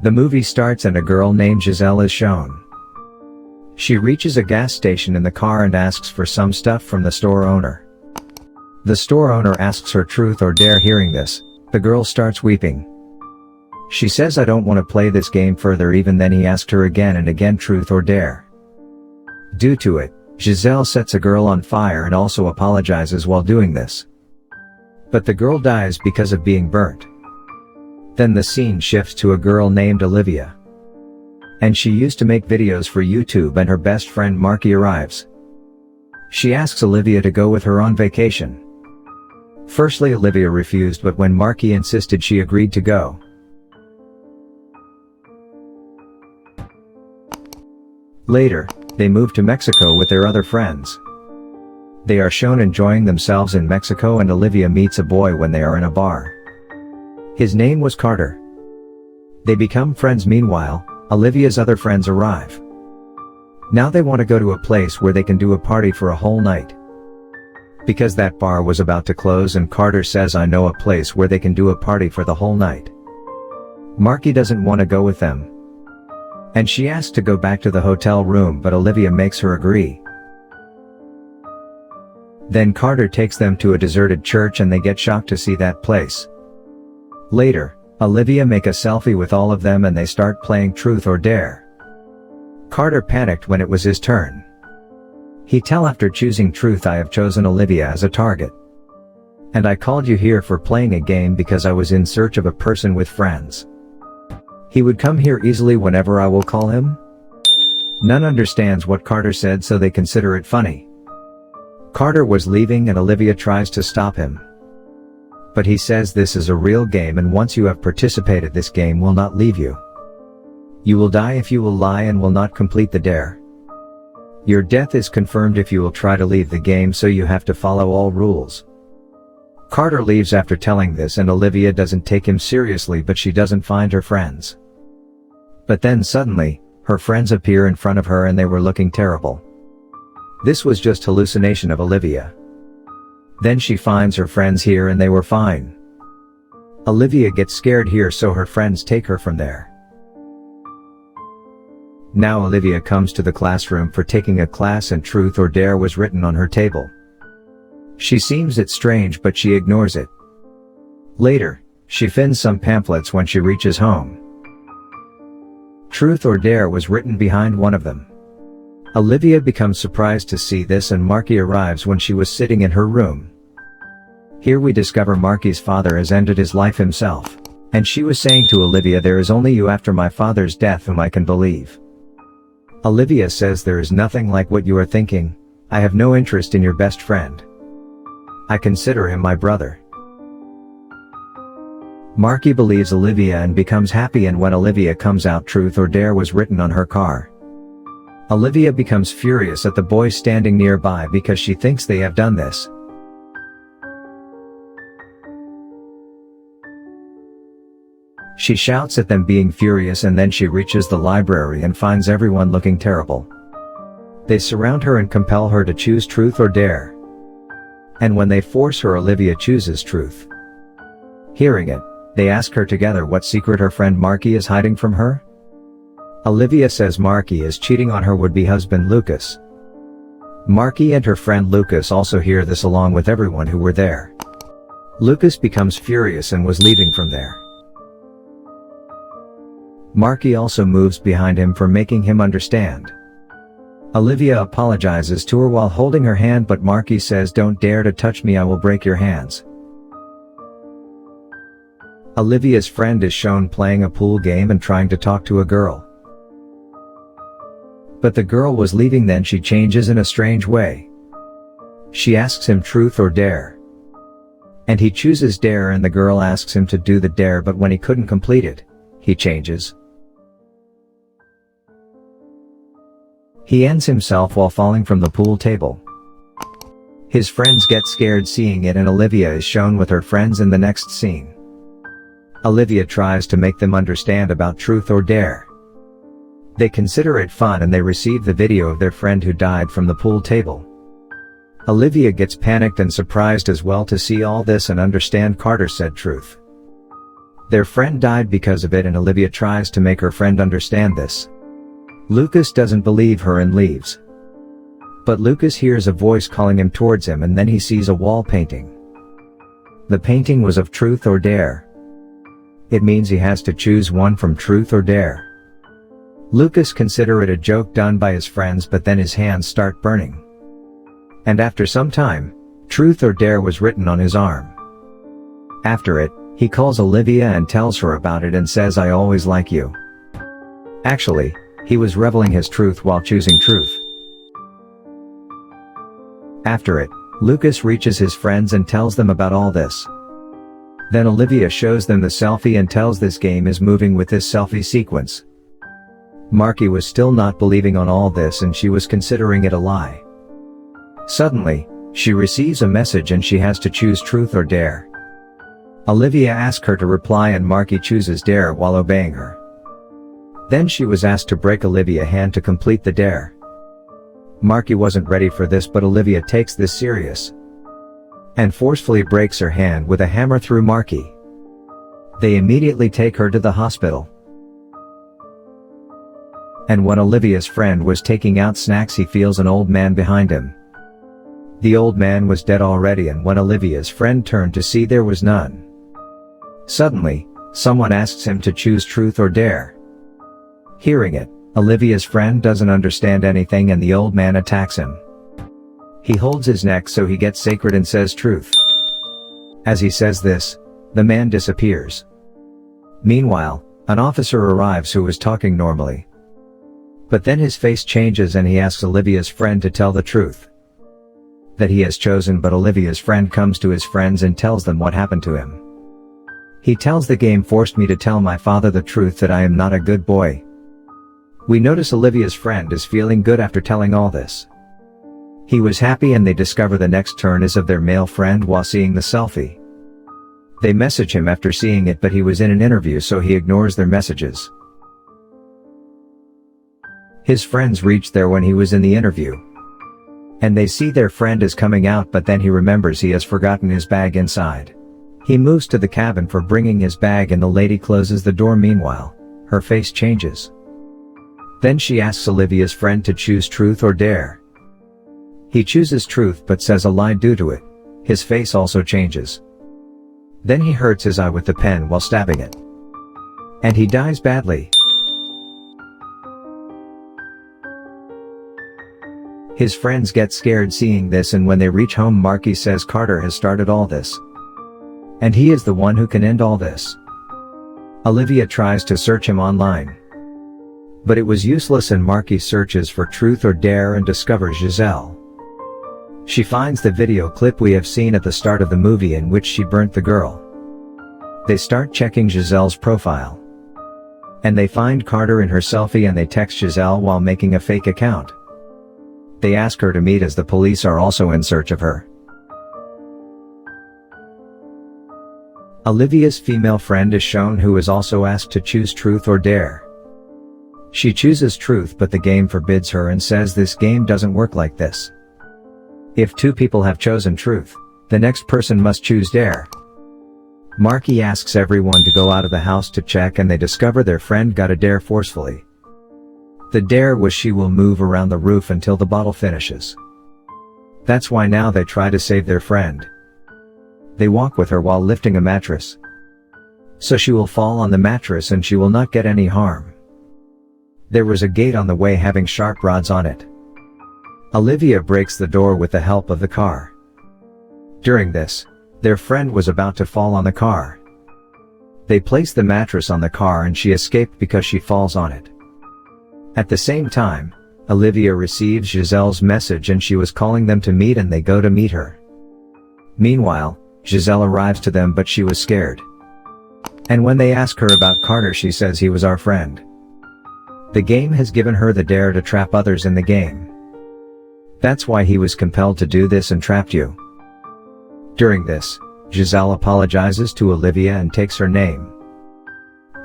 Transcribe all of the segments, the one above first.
The movie starts and a girl named Giselle is shown. She reaches a gas station in the car and asks for some stuff from the store owner. The store owner asks her truth or dare. Hearing this, the girl starts weeping. She says, "I don't want to play this game further." Even then he asked her again and again, truth or dare. Due to it, Giselle sets a girl on fire and also apologizes while doing this. But the girl dies because of being burnt. Then the scene shifts to a girl named Olivia. And she used to make videos for YouTube, and her best friend Markie arrives. She asks Olivia to go with her on vacation. Firstly, Olivia refused, but when Markie insisted, she agreed to go. Later, they move to Mexico with their other friends. They are shown enjoying themselves in Mexico, and Olivia meets a boy when they are in a bar. His name was Carter. They become friends. Meanwhile, Olivia's other friends arrive. Now they want to go to a place where they can do a party for a whole night. Because that bar was about to close, and Carter says, "I know a place where they can do a party for the whole night." Markie doesn't want to go with them. And she asks to go back to the hotel room, but Olivia makes her agree. Then Carter takes them to a deserted church and they get shocked to see that place. Later, Olivia make a selfie with all of them and they start playing truth or dare. Carter panicked when it was his turn. He tell, "After choosing truth, I have chosen Olivia as a target. And I called you here for playing a game because I was in search of a person with friends. He would come here easily whenever I will call him." None understands what Carter said, so they consider it funny. Carter was leaving and Olivia tries to stop him. But he says this is a real game, and once you have participated, this game will not leave you. You will die if you will lie and will not complete the dare. Your death is confirmed if you will try to leave the game, so you have to follow all rules. Carter leaves after telling this, and Olivia doesn't take him seriously, but she doesn't find her friends. But then suddenly, her friends appear in front of her and they were looking terrible. This was just hallucination of Olivia. Then she finds her friends here and they were fine. Olivia gets scared here, so her friends take her from there. Now Olivia comes to the classroom for taking a class, and truth or dare was written on her table. She seems it strange, but she ignores it. Later, she finds some pamphlets when she reaches home. Truth or dare was written behind one of them. Olivia becomes surprised to see this, and Markie arrives when she was sitting in her room. Here we discover Markie's father has ended his life himself. And she was saying to Olivia, "There is only you after my father's death whom I can believe." Olivia says, "There is nothing like what you are thinking. I have no interest in your best friend. I consider him my brother." Markie believes Olivia and becomes happy, and when Olivia comes out, truth or dare was written on her car. Olivia becomes furious at the boys standing nearby because she thinks they have done this. She shouts at them, being furious, and then she reaches the library and finds everyone looking terrible. They surround her and compel her to choose truth or dare. And when they force her, Olivia chooses truth. Hearing it, they ask her together what secret her friend Markie is hiding from her. Olivia says Markie is cheating on her would-be husband Lucas. Markie and her friend Lucas also hear this, along with everyone who were there. Lucas becomes furious and was leaving from there. Markie also moves behind him for making him understand. Olivia apologizes to her while holding her hand, but Markie says, "Don't dare to touch me, I will break your hands." Olivia's friend is shown playing a pool game and trying to talk to a girl. But the girl was leaving, then she changes in a strange way. She asks him truth or dare. And he chooses dare, and the girl asks him to do the dare, but when he couldn't complete it, he changes. He ends himself while falling from the pool table. His friends get scared seeing it, and Olivia is shown with her friends in the next scene. Olivia tries to make them understand about truth or dare. They consider it fun and they receive the video of their friend who died from the pool table. Olivia gets panicked and surprised as well to see all this and understand Carter said truth. Their friend died because of it, and Olivia tries to make her friend understand this. Lucas doesn't believe her and leaves. But Lucas hears a voice calling him towards him, and then he sees a wall painting. The painting was of truth or dare. It means he has to choose one from truth or dare. Lucas considers it a joke done by his friends, but then his hands start burning. And after some time, truth or dare was written on his arm. After it, he calls Olivia and tells her about it and says, "I always like you." Actually, he was revealing his truth while choosing truth. After it, Lucas reaches his friends and tells them about all this. Then Olivia shows them the selfie and tells this game is moving with this selfie sequence. Markie was still not believing on all this, and she was considering it a lie. Suddenly, she receives a message and she has to choose truth or dare. Olivia asks her to reply and Markie chooses dare while obeying her. Then she was asked to break Olivia's hand to complete the dare. Markie wasn't ready for this, but Olivia takes this serious and forcefully breaks her hand with a hammer through Markie. They immediately take her to the hospital. And when Olivia's friend was taking out snacks, he feels an old man behind him. The old man was dead already, and when Olivia's friend turned to see, there was none. Suddenly, someone asks him to choose truth or dare. Hearing it, Olivia's friend doesn't understand anything and the old man attacks him. He holds his neck so he gets sacred and says truth. As he says this, the man disappears. Meanwhile, an officer arrives who is talking normally. But then his face changes and he asks Olivia's friend to tell the truth that he has chosen, but Olivia's friend comes to his friends and tells them what happened to him. He tells, "The game forced me to tell my father the truth that I am not a good boy." We notice Olivia's friend is feeling good after telling all this. He was happy, and they discover the next turn is of their male friend while seeing the selfie. They message him after seeing it, but he was in an interview so he ignores their messages. His friends reach there when he was in the interview. And they see their friend is coming out, but then he remembers he has forgotten his bag inside. He moves to the cabin for bringing his bag and the lady closes the door. Meanwhile, her face changes. Then she asks Olivia's friend to choose truth or dare. He chooses truth but says a lie due to it. His face also changes. Then he hurts his eye with the pen while stabbing it. And he dies badly. His friends get scared seeing this, and when they reach home, Markie says Carter has started all this. And he is the one who can end all this. Olivia tries to search him online. But it was useless, and Markie searches for truth or dare and discovers Giselle. She finds the video clip we have seen at the start of the movie in which she burnt the girl. They start checking Giselle's profile. And they find Carter in her selfie, and they text Giselle while making a fake account. They ask her to meet as the police are also in search of her. Olivia's female friend is shown, who is also asked to choose truth or dare. She chooses truth, but the game forbids her and says this game doesn't work like this. If two people have chosen truth, the next person must choose dare. Markie asks everyone to go out of the house to check, and they discover their friend got a dare forcefully. The dare was she will move around the roof until the bottle finishes. That's why now they try to save their friend. They walk with her while lifting a mattress. So she will fall on the mattress and she will not get any harm. There was a gate on the way having sharp rods on it. Olivia breaks the door with the help of the car. During this, their friend was about to fall on the car. They place the mattress on the car and she escaped because she falls on it. At the same time, Olivia receives Giselle's message and she was calling them to meet, and they go to meet her. Meanwhile, Giselle arrives to them, but she was scared. And when they ask her about Carter, she says he was our friend. The game has given her the dare to trap others in the game. That's why he was compelled to do this and trapped you. During this, Giselle apologizes to Olivia and takes her name.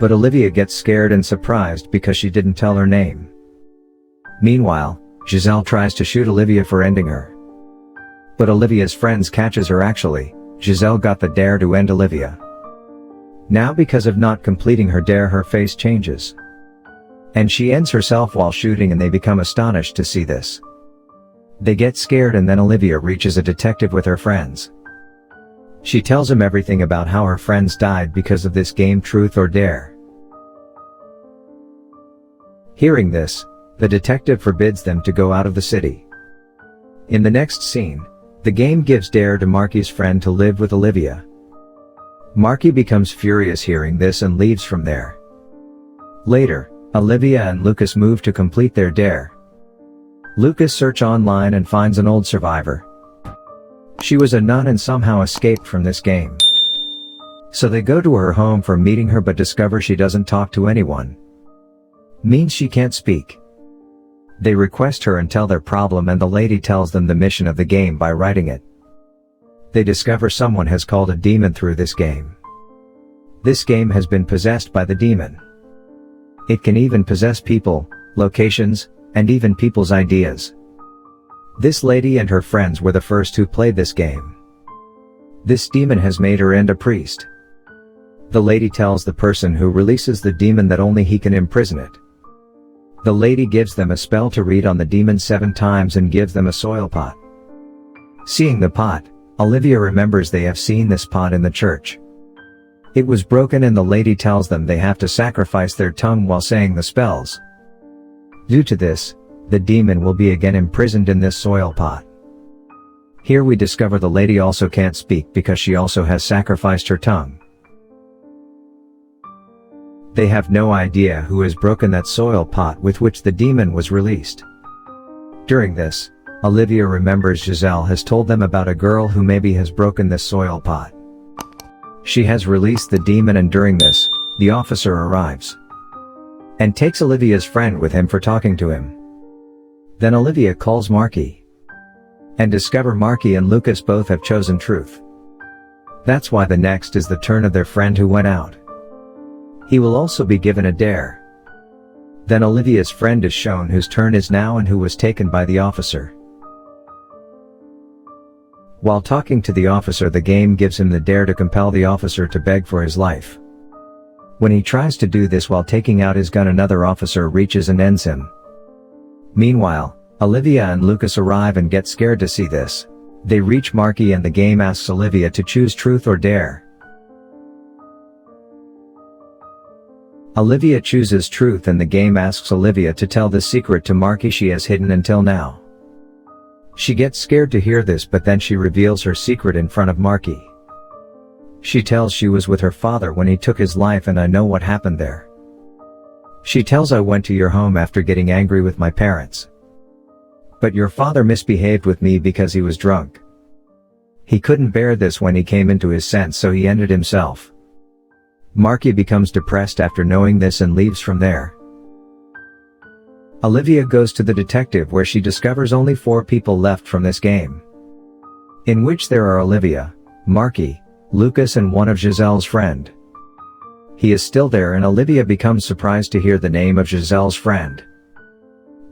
But Olivia gets scared and surprised because she didn't tell her name. Meanwhile, Giselle tries to shoot Olivia for ending her. But Olivia's friends catches her. Actually, Giselle got the dare to end Olivia. Now because of not completing her dare, her face changes. And she ends herself while shooting, and they become astonished to see this. They get scared, and then Olivia reaches a detective with her friends. She tells him everything about how her friends died because of this game, Truth or Dare. Hearing this, the detective forbids them to go out of the city. In the next scene, the game gives Dare to Markie's friend to live with Olivia. Markie becomes furious hearing this and leaves from there. Later, Olivia and Lucas move to complete their dare. Lucas searches online and finds an old survivor. She was a nun and somehow escaped from this game. So they go to her home for meeting her, but discover she doesn't talk to anyone. Means she can't speak. They request her and tell their problem, and the lady tells them the mission of the game by writing it. They discover someone has called a demon through this game. This game has been possessed by the demon. It can even possess people, locations, and even people's ideas. This lady and her friends were the first who played this game. This demon has made her into a priest. The lady tells the person who releases the demon that only he can imprison it. The lady gives them a spell to read on the demon 7 times and gives them a soil pot. Seeing the pot, Olivia remembers they have seen this pot in the church. It was broken, and the lady tells them they have to sacrifice their tongue while saying the spells. Due to this, the demon will be again imprisoned in this soil pot. Here we discover the lady also can't speak because she also has sacrificed her tongue. They have no idea who has broken that soil pot with which the demon was released. During this, Olivia remembers Giselle has told them about a girl who maybe has broken this soil pot. She has released the demon, and during this, the officer arrives and takes Olivia's friend with him for talking to him. Then Olivia calls Markie and discover Markie and Lucas both have chosen truth. That's why the next is the turn of their friend who went out. He will also be given a dare. Then Olivia's friend is shown whose turn is now and who was taken by the officer. While talking to the officer, the game gives him the dare to compel the officer to beg for his life. When he tries to do this while taking out his gun, another officer reaches and ends him. Meanwhile, Olivia and Lucas arrive and get scared to see this. They reach Markie, and the game asks Olivia to choose truth or dare. Olivia chooses truth, and the game asks Olivia to tell the secret to Markie she has hidden until now. She gets scared to hear this, but then she reveals her secret in front of Markie. She tells she was with her father when he took his life, and I know what happened there. She tells, I went to your home after getting angry with my parents. But your father misbehaved with me because he was drunk. He couldn't bear this when he came into his sense, so he ended himself. Markie becomes depressed after knowing this and leaves from there. Olivia goes to the detective, where she discovers only 4 people left from this game, in which there are Olivia, Markie, Lucas, and one of Giselle's friend. He is still there, and Olivia becomes surprised to hear the name of Giselle's friend.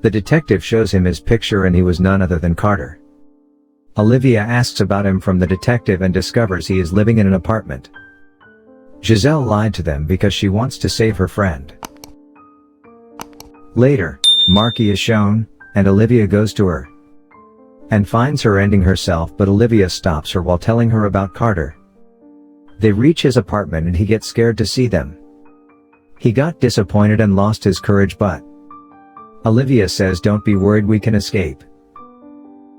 The detective shows him his picture, and he was none other than Carter. Olivia asks about him from the detective and discovers he is living in an apartment. Giselle lied to them because she wants to save her friend. Later, Markie is shown, and Olivia goes to her and finds her ending herself, but Olivia stops her while telling her about Carter. They reach his apartment, and he gets scared to see them. He got disappointed and lost his courage, but Olivia says, don't be worried, we can escape.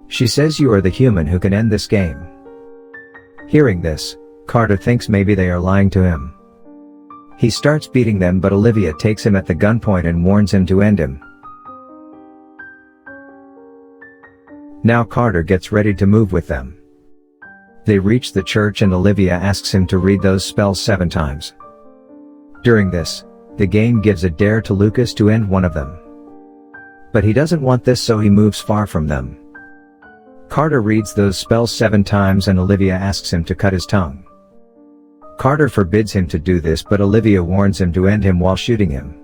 She says, you are the human who can end this game. Hearing this, Carter thinks maybe they are lying to him. He starts beating them, but Olivia takes him at the gunpoint and warns him to end him. Now Carter gets ready to move with them. They reach the church, and Olivia asks him to read those spells 7 times. During this, the game gives a dare to Lucas to end one of them. But he doesn't want this, so he moves far from them. Carter reads those spells 7 times, and Olivia asks him to cut his tongue. Carter forbids him to do this, but Olivia warns him to end him while shooting him.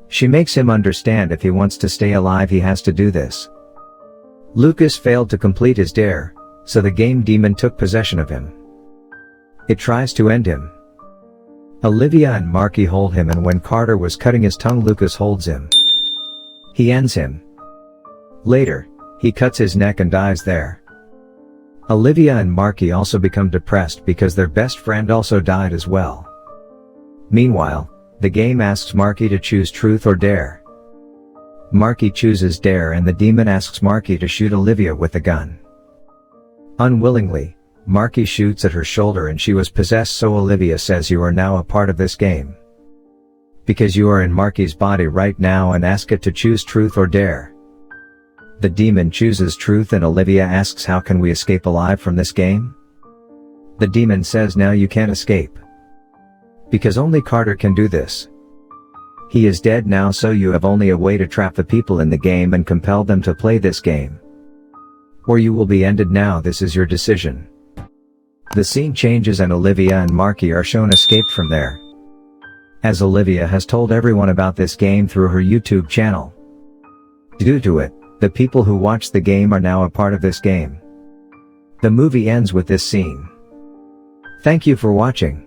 She makes him understand if he wants to stay alive, he has to do this. Lucas failed to complete his dare, so the game demon took possession of him. It tries to end him. Olivia and Markie hold him, and when Carter was cutting his tongue, Lucas holds him. He ends him. Later, he cuts his neck and dies there. Olivia and Markie also become depressed because their best friend also died as well. Meanwhile, the game asks Markie to choose truth or dare. Markie chooses dare, and the demon asks Markie to shoot Olivia with a gun. Unwillingly, Markie shoots at her shoulder and she was possessed, so Olivia says, "You are now a part of this game. Because you are in Markie's body right now, and ask it to choose truth or dare." The demon chooses truth, and Olivia asks, "How can we escape alive from this game?" The demon says, "Now you can't escape. Because only Carter can do this. He is dead now, so you have only a way to trap the people in the game and compel them to play this game. Or you will be ended now. This is your decision." The scene changes and Olivia and Markie are shown escaped from there. As Olivia has told everyone about this game through her YouTube channel. Due to it, the people who watch the game are now a part of this game. The movie ends with this scene. Thank you for watching.